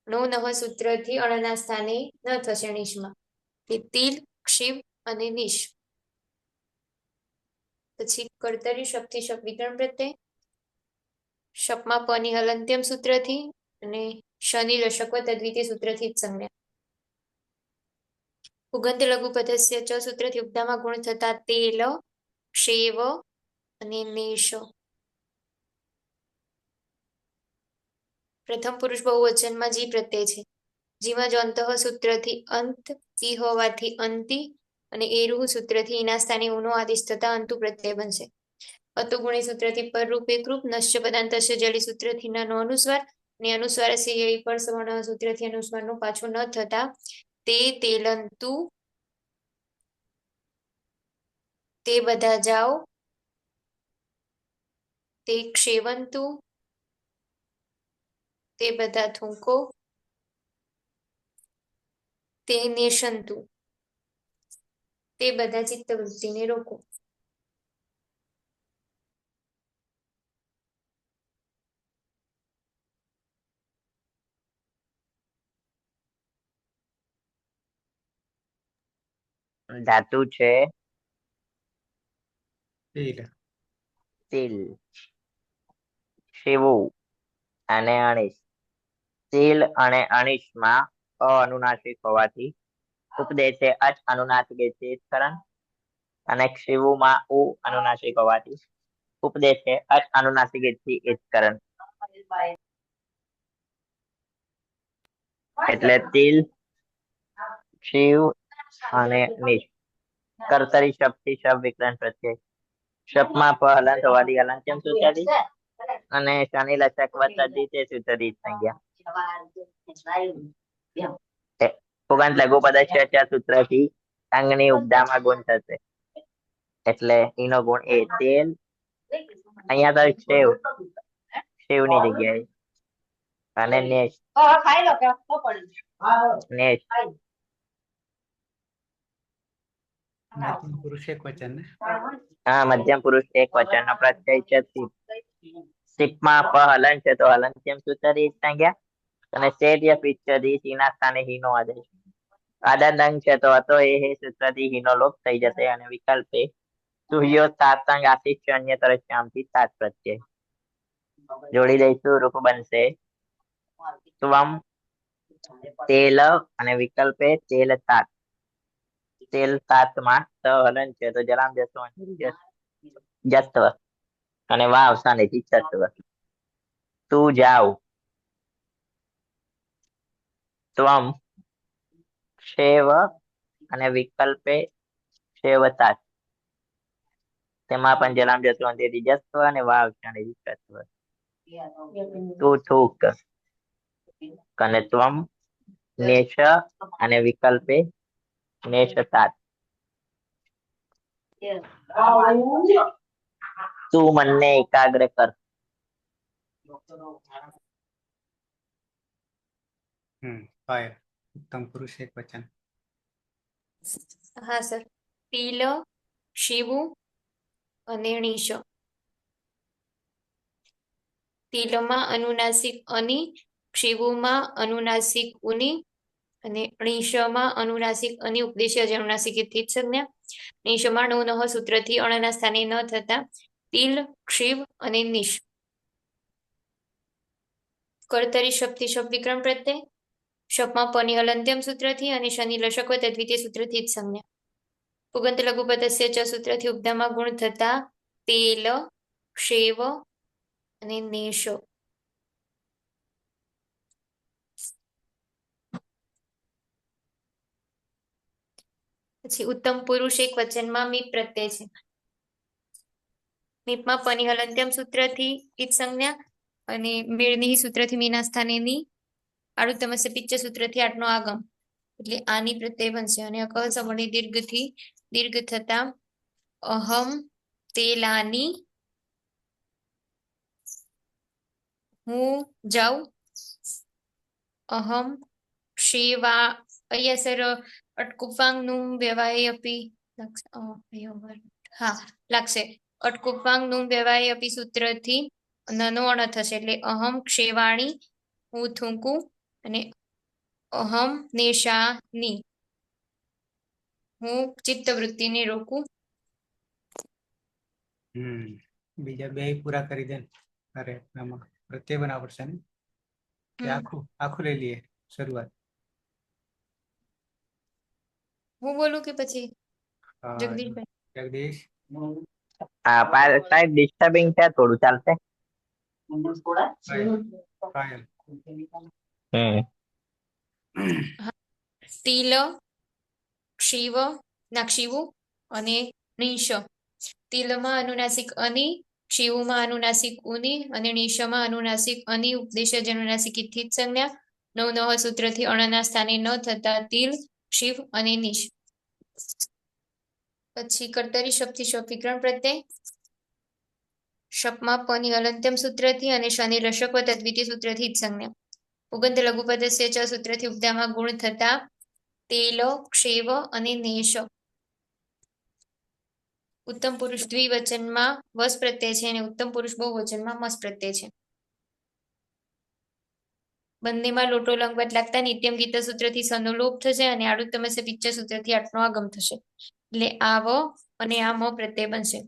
નો નવ સૂત્રથી અણના સ્થાને ન થશે ણીશમાં. તિલ, ક્ષિવ અને નિશ. પછી કર્તરી શક્તિ શબ્દ વિકરણ પ્રત્યય. શપમાં પની હલંત્યમ સૂત્રથી અને શનિ લશકવ તદ્વિતીય સૂત્રથી જ સંજ્ઞા. પુગંત લઘુ પદસ્ય ચ સૂત્રથી ઉપદામાં ગુણ થતા તેલ, ક્ષેવ અને નેશ. પ્રથમ પુરુષ બહુવચનમાં જી પ્રત્યય છે. જીમાં જો અંતઃ સૂત્રથી અંત ઈ હોવાથી અંતિ અને એરુહ સૂત્રથી એના સ્થાને ઉનો આદેશ થતા અંતુ પ્રત્યય બનશે. અતુગુણી સૂત્રથી પરરૂપ એકરૂપ, નશ્ય પદાંતસ્ય જલી સૂત્રથી નાનો અનુસ્વાર અને અનુસ્વાર પર સવર્ણ સૂત્રથી અનુસ્વારનો પાછો ન થતા તે તેલંતુ, તે બધા જાઓ, તે ક્ષેવંતુ, તે બધા થૂંકો, તે નેશંતુ, તે બધા ચિત્તવૃત્તિને રોકો. ધાતુ છે તિલ. તિલ. શિવું અને અણીશ. તિલ અને અણીશમાં અનુનાસિક હોવાથી ઉપદેશે અચ અનુનાસિક કરણ, અને શિવુમાં ઉ અનુનાસિક હોવાથી ઉપદેશે અચ અનુનાસિક કરણ. એટલે તિલ, શિવ અને નિશ. કર્તરી શબ્દ થી શબ્દ વિકરણ પ્રત્યય. શબ્દમાં પ હલંત હોવાથી હલંત્યમ સૂત્રાદી અને શનિ લચક વત્તા તે સૂત્રાદી સંજ્ઞા. પુગંત લઘુ પદસ્ય સૂત્રથી અંગની ઉપદામાં ગુણ થશે. એટલે એનો ગુણ એ તેલ. અહીંયા તો શેવ, શેવ ની જગ્યાએ. અને નેશ, નેશ. મધ્યમ પુરુષ એક વચન ને. હા, મધ્યમ પુરુષ એક વચન નો પ્રત્યય છે સિપ. સિપમાં પ હલન છે તો હલંત્યમ સૂત્રાદી સંજ્ઞા. અને શેર્ય પિચ્છદી સીના સ્થાને હીનો આદેશ. આદંગ છે તો હતો એ હે સૂત્રથી હીનો લોપ થઈ જશે. અને વિકલ્પે સુહ્યો સાતંગ આશિષ્ય અન્ય તરસ્યામથી સાત પ્રત્યય જોડી દઈશું. રૂપ બનશે સ્વમ તેલ અને વિકલ્પે તેલ સાત. તેલ સાત માં સ હલન છે તો જલામ જસ્વ અને વા અવસાનેથી છત્વ. તું જાવ. સ્વમ શેવ અને વિકલ્પે શેવતાત. તેમાં પણ જલામ જસવંત જસ્વ અને વા અવસાનેથી છત્વ. તું થૂક. કનત્વમ નેશ અને વિકલ્પે નેશતાત. તું મનને એકાગ્ર કર. ફાયર. ઉત્તમ પુરુષ એક વચન. હા સર. તિલ, શિવું અને નિશ. તિલમાં અનુનાસિક અની, શિવુમાં અનુનાસિક ઉની અને નિશમાં અનુનાસિક અની ઉપદેશ્ય અનુનાસિક થી સંજ્ઞા. નિશમાં નો નહ સૂત્રથી અણના સ્થાને ન થતા તિલ, શિવ અને નિશ. કર્તરી શબ્દથી શબ્દ વિક્રમ પ્રત્યય. શપમાં પની હલંત્યમ સૂત્રથી અને શનિ લશક વત્તા દ્વિતીય સૂત્રથી જ સંજ્ઞા. પુગંત લઘુપદસ્ય ચ સૂત્રથી ઉપદામાં ગુણ થતા તેલ, શેવ અને નેશ. પછી ઉત્તમ પુરુષ એક વચનમાં મી પ્રત્યય છે. મીપમાં પની હલંત્યમ સૂત્રથી ઈદ સંજ્ઞા અને મેળની સૂત્રથી મીના સ્થાને ની આડુતમસ્ય પિચ્ચ સૂત્રથી આઠનો આગમ. એટલે આની પ્રત્યય બનશે. અને અકલ સમણી દીર્ઘથી દીર્ઘ થતા અહમ તેલાની, હું જાઉં. અહમ શેવા. અહીંયા સર અટકુફાંગ નું વ્યવાય અપી હા લાગશે. અટકુફાંગ નું વ્યવાય અપી સૂત્રથી નનો અણ થશે. એટલે અહમ ક્ષેવાણી, હું થૂંકું. અને અહમ નેશાની, હું ચિત્તવૃત્તિને રોકું. બીજા બે પૂરા કરી દે. અરે આમાં પ્રત્યય બનાવવા પડશે ને. આખું આખું લઈ લઈએ શરૂઆત. હું બોલું કે પછી હા, જગદીશભાઈ? જગદીશ. સાહેબ ડિસ્ટર્બિંગ છે થોડું, ચાલશે? ફાયર. તિલ, શિવ શિવું અને નિશ. તિલમાં અનુનાસિક અની, શિવુમાં અનુનાસિક ઉની અને નિશમાં અનુનાસિક અની ઉપદેશ અનુનાસિક થી સંજ્ઞા. નવ નવ સૂત્રથી અણના સ્થાને ન થતા તિલ, શિવ અને નિશ. પછી કર્તરી શબ્દથી શબ્દ વિગ્રહણ પ્રત્યય. શપમાં પની હલંત્યમ સૂત્રથી અને શનિ લશક વત્તા દ્વિતીય સૂત્રથી જ સંજ્ઞા. પુગંત લઘુપદસ્ય ચ સૂત્રથી ઉપદામાં ગુણ થતા તેલ, ક્ષેવ અને નેશ. ઉત્તમ પુરુષ દ્વિવચનમાં વસ પ્રત્યય છે અને ઉત્તમ પુરુષ બહુવચનમાં મસ પ્રત્યય છે. બંનેમાં લોટો લંગવત લાગતા નિત્યમ ગીત સૂત્રથી સનો લોપ થશે અને આડુત્તમસ્ય પિચ્ચ સૂત્રથી આઠનો આગમ થશે. એટલે આ વ અને આ મ પ્રત્યય બનશે.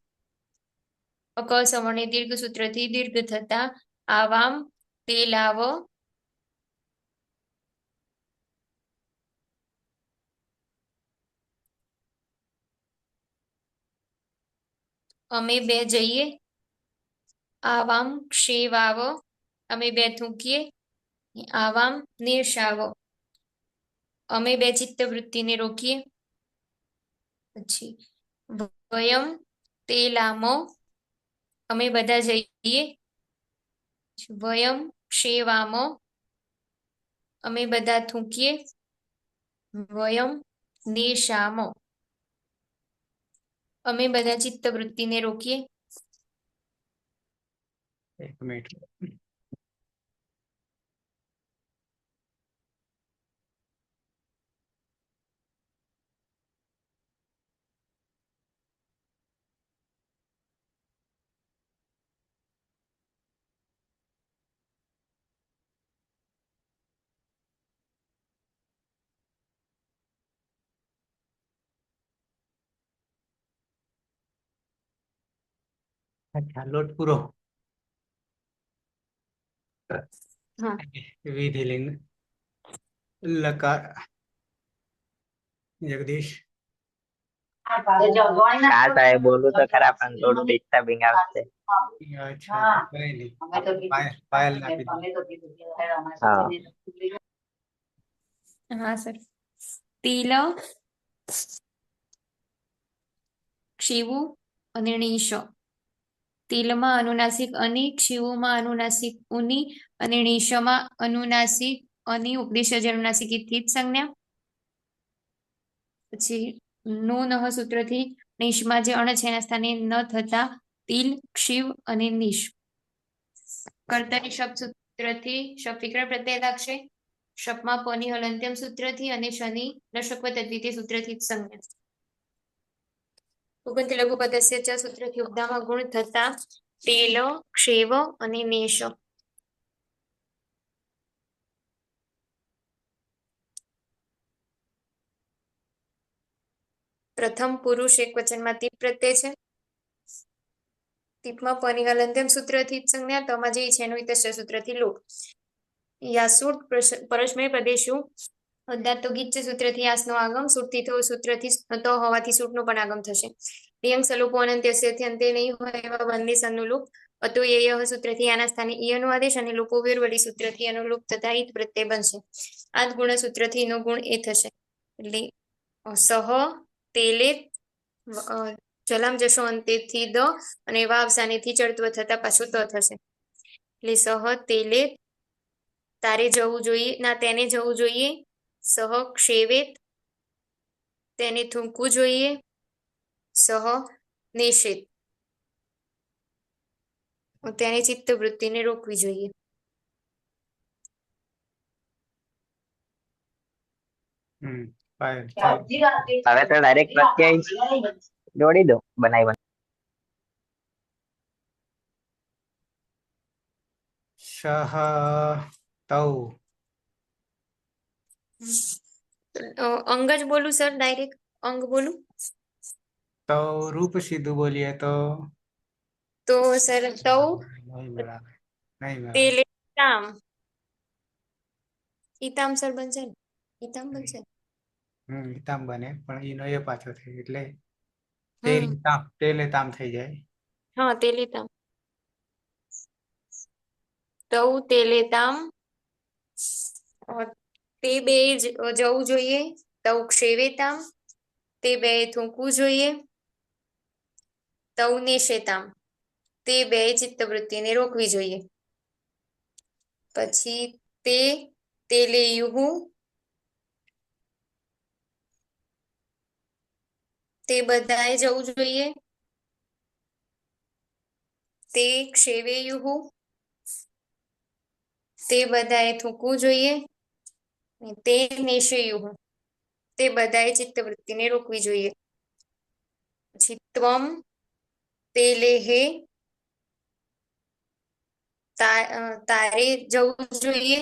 અક સવર્ણે દીર્ઘ સૂત્રથી દીર્ઘ થતા આવામ તે લાવ અમે બે જઈએ. આવામ ક્ષેવાવ અમે બે થૂંકીએ. આવામ નિર્શાવ અમે બે ચિત્તવૃત્તિને રોકીએ. પછી વયમ તે લામો અમે બધા જઈએ. વયમ ક્ષેવામો અમે બધા થૂંકીએ. વયમ નિશામો અમે બધા ચિત્તવૃત્તિને રોકીએ. 1 મિનિટ. અચ્છા, લોટ પૂરો. હા. વિધિલિંગ લકાર. જગદીશ. હા સાહેબ, બોલું તો ખરા પણ થોડું ડિસ્ટર્બિંગ આવશે. અચ્છા, કઈ નહીં. પાયલ નાખી દો. હા. હા સર. તિલ ક્ષીવુ અને ણીશ. તિલમાં અનુનાસિક અની, ક્ષીવુમાં અનુનાસિક ઉની અને ણીશમાં અનુનાસિક અની ઉપદેશજ અનુનાસિક ઇથિત સંજ્ઞા. પછી નું નહ સૂત્રથી નિશમાં જે અણ છે એના સ્થાને ન થતા તિલ ક્ષીવ અને નિશ. કર્તરી શબ્દ સૂત્રથી શબ વિગ્રહ પ્રત્યય લાગશે. શપમાં પની હલંત્યમ સૂત્રથી અને શનિ લશકવ તદ્વિતીય સૂત્રથી સંજ્ઞા. ઉગંતી લઘુપદસ્ય ચ સૂત્રથી ઉપદામાં ગુણ થતા તેલ ક્ષેવ અને નેશ. પ્રથમ પુરુષ એક વચનમાં તીપ પ્રત્યય છે. તીપમાં પની હલંત્યમ સૂત્રથી સંજ્ઞા. તમાં જે છે એનું ઇતસ્ય સૂત્રથી લોપ. યાસુટ પરસ્મય પ્રદેશુ દાતો ગીચ સૂત્રથી યાસનો આગમ. સુટથી તો સૂત્રથી તો હોવાથી સૂટનો પણ આગમ થશે. રિયંગ સલોપો અનંત્યસ્યથી અંતે નહીં હોય એવા બંને સનુલોપ. અતો યય સૂત્રથી આના સ્થાને ઈયનો આદેશ અને લોપો વેરવળી સૂત્રથી અનુલોપ થતા ઈત પ્રત્યય બનશે. આ ગુણ સૂત્રથી નો ગુણ એ થશે. એટલે સહ તેલે જલામ જશો અંતેથી દ અને વાવ સાનેથી ચડત્વ થતા પાછું ત થશે. એટલે સહ તેલે તારે જવું જોઈએ ના તેને જવું જોઈએ. સહ ક્ષેવેત તેને થૂંકવું જોઈએ. સહ નિષેધ તેની ચિત્તવૃત્તિને રોકવી જોઈએ. પાયલ ચાલો. હવે તો ડાયરેક્ટ પ્રત્યય જોડી દો બનાવી. શહ તૌ. અંગ જ બોલું સર, ડાયરેક્ટ અંગ બોલું તો રૂપ સીધું બોલીએ તો સર તૌ નહીં બરાબર. નહીં બરાબર. તેલે તામ. ઈતામ સર બનશે ને? ઈતામ બનશે. ઈતામ બને પણ એનો એ પાછો થાય એટલે હમ તેલે તામ થઈ જાય. હા તેલે તામ. તૌ તેલે તામ. તે બે જવું જોઈએ. તૌ ક્ષેવેતામ તે બે થૂંકવું જોઈએ. તૌ નિષેતામ તે બે ચિત્તવૃત્તિને રોકવી જોઈએ. પછી તે તેલેયુહુ તે બધાએ જવું જોઈએ. તે ક્ષેવેયુહુ તે બધાએ થૂકવું જોઈએ. તે નિષેયુહુ તે બધાએ ચિત્તવૃત્તિને રોકવી જોઈએ. પછી ત્વમ તેલેહે તારે જવું જોઈએ.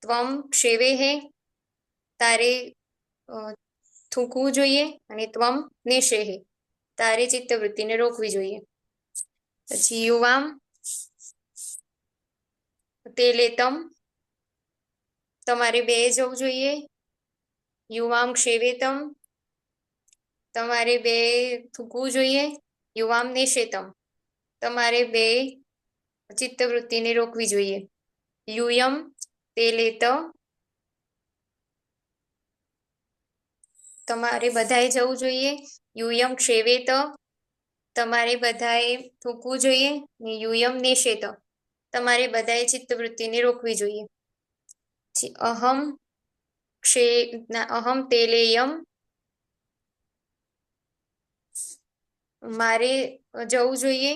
ત્વમ ક્ષેવેહે, તારે થૂકવું જોઈએ. અને ત્વમ નેષેહે, તારે ચિત્તવૃત્તિને રોકવી જોઈએ. પછી યુવામ તે લેતમ, તમારે બે જવું જોઈએ. યુવામ ક્ષેવેતમ, તમારે બે થૂકવું જોઈએ. યુવામ નેષેતમ, તમારે બે ચિત્તવૃત્તિને રોકવી જોઈએ. યુયમ તે લેત, તમારે બધાએ જવું જોઈએ. યુયમ ક્ષેવેત, તમારે બધાએ થૂકવું જોઈએ. ને યુયમ નેષેત, તમારે બધાએ ચિત્તવૃત્તિને રોકવી જોઈએ. પછી અહમ તેલેયમ, મારે જવું જોઈએ.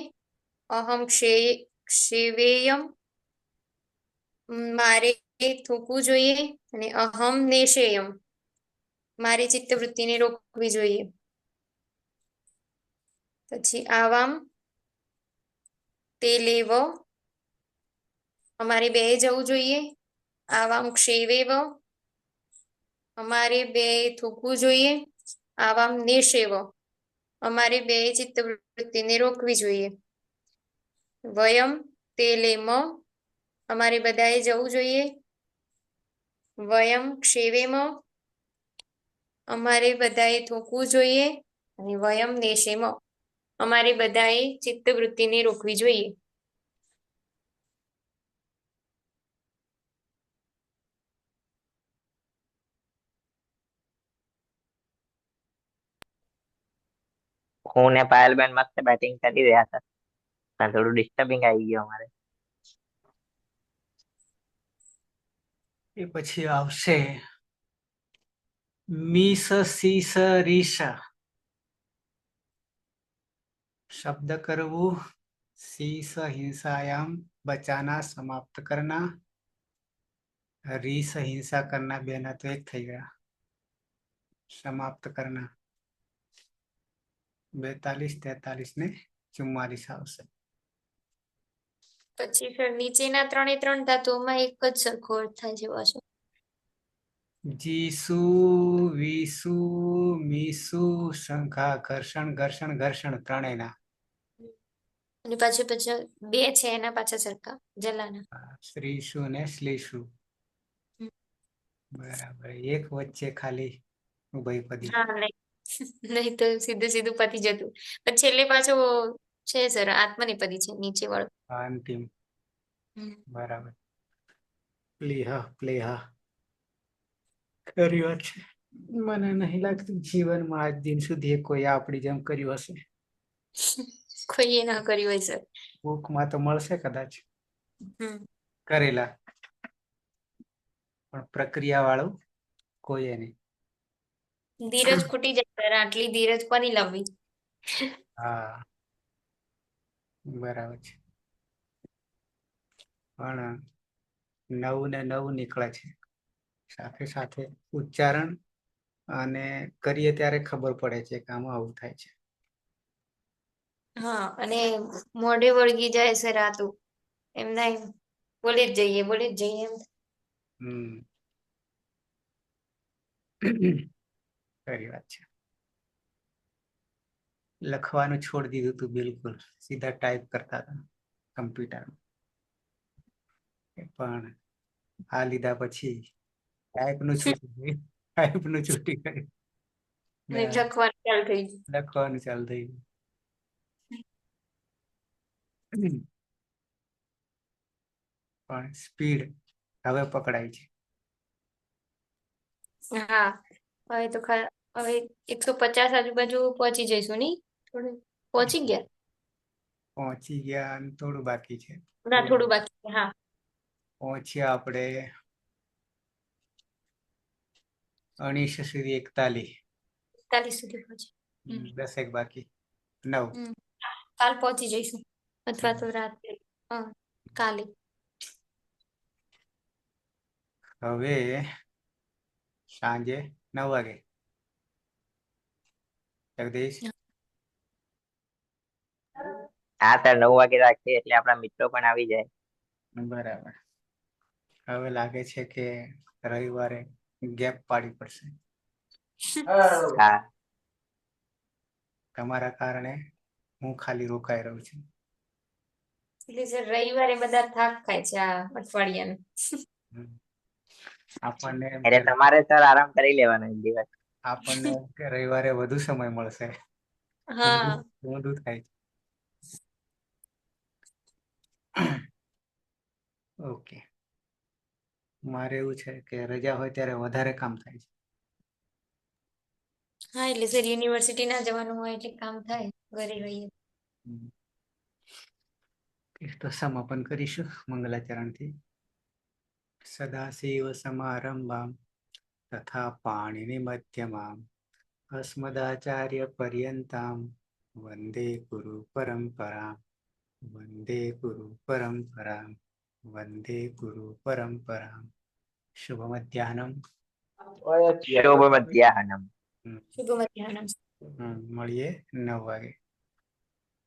અહમ ક્ષેવેયમ, મારે થૂકવું જોઈએ. અને અહમ નેષેયમ, મારી ચિત્તવૃત્તિને રોકવી જોઈએ. પછી આવામ તે લેવ, અમારે બે જવું જોઈએ. આવામ ક્ષેવેવ, અમારે બે થૂકવું જોઈએ. આવામ નેષેવ, અમારે બે ચિત્તવૃત્તિને રોકવી જોઈએ. વયમ તે લેમ, અમારે બધાએ જવું જોઈએ. વયમ ક્ષેવેમ, અમારે બધાએ થૂકવું જોઈએ. અને વયમ નેષેમ, અમારે બધાએ ચિત્તવૃત્તિને રોકવી જોઈએ. હું ને પાયલબેન મસ્ત બેટિંગ કરી રહ્યા હતા, પણ થોડું ડિસ્ટર્બિંગ આવી ગયું અમારે. એ પછી આવશે મીસ સીસ રીસ, शब्द करवू. शीस हिंसायाम बचाना, समाप्त करना. રીસ હિંસા करना, બેના તો એક થઈ ગયા. समाप्त करना 42, 43 ને 44 આવશે. પછી સર નીચેના 3 ધાતુઓમાં એક જ સરખો અર્થ થાય છે પાછો. જીસુ, વીસુ, મીસુ, શંખા, ઘર્ષણ, ઘર્ષણ, ઘર્ષણ ત્રણેયના. અને પાછું બે છે એના પાછા સરખા જલાના. શ્રીશુ ને શ્લીશુ. બરાબર, એક વચ્ચે ખાલી ઉભયપદી. હા, નહીં તો સીધું પતી જતું. પણ છેલ્લે પાછો છે સર આત્મનેપદી છે નીચે વાળો. અંતિમ. બરાબર. પ્લેહ, પ્લેહ. ખરી વાત છે. મને નહીં લાગતું જીવનમાં આજ દિન સુધી કોઈ આપણી જેમ કર્યું હશે. કોઈએ ના કર્યું હોય સર. બુકમાં તો મળશે કદાચ હમ. કરેલા, પણ પ્રક્રિયા વાળું કોઈએ નહીં. ધીરજ ખૂટી જાય સર, આટલી ધીરજ કોની લાવવી. હા, બરાબર છે. પણ 9 ને 9 નીકળે છે. સાથે સાથે ઉચ્ચારણ અને કરીએ ત્યારે ખબર પડે છે કે આમાં આવું થાય છે. હા, અને મોઢે વળગી જાય સર આ તો. એમના બોલી જ જઈએ એમ. હમ. ખરી વાત છે. લખવાનું છોડી દીધું તું બિલકુલ, સીધા ટાઈપ કરતા હતા કમ્પ્યુટર. પણ આ લીધા પછી ટાઈપ નું છૂટી ગયું, ટાઈપ નું છૂટી ગયું. અને લખવાનું ચાલુ થઈ ગયું. લખવાનું ચાલુ થઈ ગયું. પણ સ્પીડ હવે પકડાય છે. હા, હવે તો હવે 150 આજુબાજુ પહોંચી જઈશું નહીં? થોડું પહોંચી ગયા. પહોંચી ગયા અને થોડું બાકી છે. ના, થોડું બાકી છે. હા, પહોંચ્યા આપણે 19 સુધી 41. 41 સુધી પહોંચી. 10 એક બાકી 9. કાલ પહોંચી જઈશું, અથવા તો રાત્રે. કાલે. હવે સાંજે 9 વાગે જગદીશ. હા સર, 9 વાગે રાખીએ એટલે આપણા મિત્રો પણ આવી જાય. બરાબર. હવે લાગે છે કે રવિવારે ગેપ પાડવી પડશે. હા તમારા કારણે હું ખાલી રોકાઈ રહ્યો છું. એટલે સર રવિવારે બધા થાક ખાય છે આ અઠવાડિયાનું. હમ. આપણને એમ એટલે કે તમારે સર આરામ કરી લેવાનો એક દિવસ. આપણને એમ કે રવિવારે વધુ સમય મળશે. હા ઊંધું થાય છે. ઓકે, મારે એવું છે કે રજા હોય ત્યારે વધારે કામ થાય છે. હા એટલે સર યુનિવર્સિટી ના જવાનું હોય એટલે કામ થાય, ઘરે રહીએ. હમ. તો સમાપન કરીશું મંગલાચરણથી. સદાશિવ સમારંભામ તથા પાણીની મધ્યમામ અસ્મદાચાર્ય પર્યંતામ વંદે ગુરુ પરંપરામ વંદે ગુરુ પરંપરામ વંદે ગુરુ પરંપરામ. શુભ મધ્યાહનમ. શુભ મધ્યાહનમ. શુભ મધ્યાહનમ. મળીએ 9 વાગે.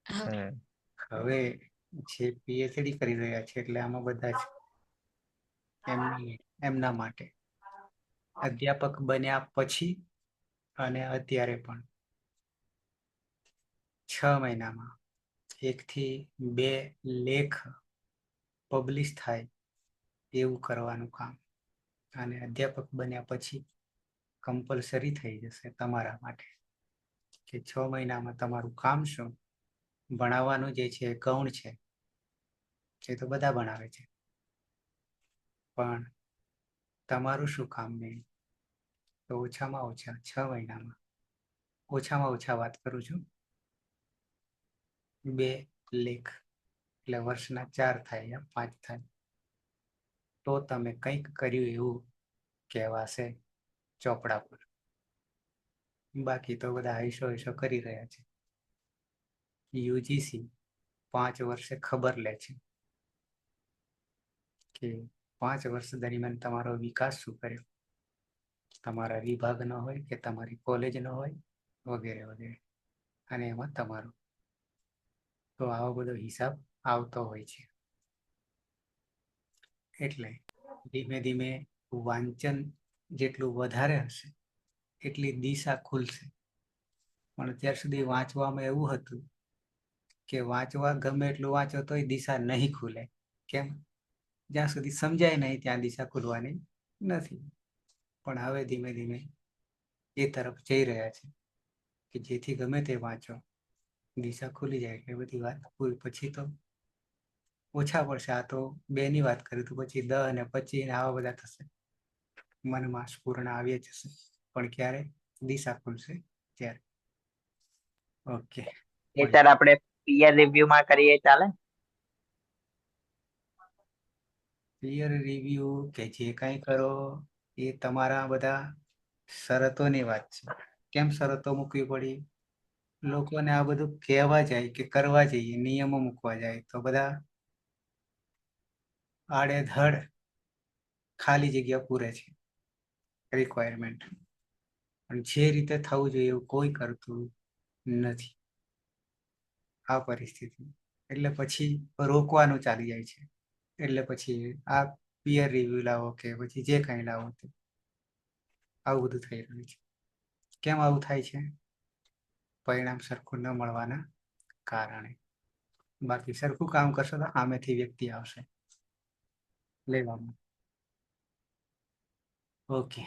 હા હવે જે પીએચડી કરી રહ્યા છે એટલે આમાં બધા જ એમના માટે અધ્યાપક બન્યા પછી અને અત્યારે પણ 6 મહિનામાં 1 થી 2 લેખ પબ્લિશ થાય એવું કરવાનું કામ. અને અધ્યાપક બન્યા પછી કમ્પલસરી થઈ જશે તમારા માટે કે 6 મહિનામાં તમારું કામ શું. ભણાવવાનું જે છે ગૌણ છે, એ તો બધા ભણાવે છે, પણ તમારું શું કામ નહીં. તો ઓછામાં ઓછા 6 મહિનામાં ઓછામાં ઓછા વાત કરું છું 2 લેખ, એટલે વર્ષના 4 થાય યા 5 થાય તો તમે કંઈક કર્યું એવું કહેવાશે ચોપડા પર. બાકી તો બધા હૈશો કરી રહ્યા છે. યુજીસી 5 વર્ષે ખબર લે છે કે 5 વર્ષ દરમિયાન તમારો વિકાસ શું કર્યો, તમારા વિભાગનો હોય કે તમારી કોલેજનો હોય વગેરે વગેરે. અને એમાં તમારો તો આવો બધો હિસાબ આવતો હોય છે. એટલે ધીમે ધીમે વાંચન જેટલું વધારે હશે એટલી દિશા ખુલશે. પણ અત્યાર સુધી વાંચવામાં એવું હતું કે વાંચવા ગમે એટલું વાંચો તોય દિશા નહીં ખુલે. કેમ? જ્યાં સુધી સમજાય નહીં ત્યાં દિશા ખુલવાની નથી. પણ હવે ધીમે ધીમે એ તરફ જઈ રહ્યા છે કે જેથી ગમે તે વાંચો દિશા ખુલી જાય એટલે બધી વાત પૂરી. પછી તો ઓછા પડશે. આ તો 2 ની વાત કરી તો પછી 10 અને 25 આવા બધા થશે. મનમાં સ્ફૂર્ણ આવી જશે, પણ ક્યારે દિશા ખુલશે ત્યારે. ઓકે, એ સર આપણે પીયર રિવ્યુ માં કરીએ ચાલે? પીયર રિવ્યુ કે જે કાંઈ કરો એ તમારા બધા શરતોની વાત છે. કેમ શરતો મૂકવી પડી? લોકોને આ બધું કહેવા જાય કે કરવા જઈએ, નિયમો મૂકવા જાય તો બધા આડેધડ ખાલી જગ્યા પૂરે છે રિક્વાયરમેન્ટ. પણ જે રીતે થવું જોઈએ એવું કોઈ કરતું નથી આ પરિસ્થિતિ. એટલે પછી રોકવાનું ચાલી જાય છે. એટલે પછી આ પીયર રિવ્યુ લાવો કે પછી જે કાંઈ લાવો તે આવું બધું થઈ રહ્યું છે. કેમ આવું થાય છે? પરિણામ સરખું ન મળવાના કારણે. બાકી સરખું કામ કરશો તો સામેથી વ્યક્તિ આવશે લેવામાં. ઓકે.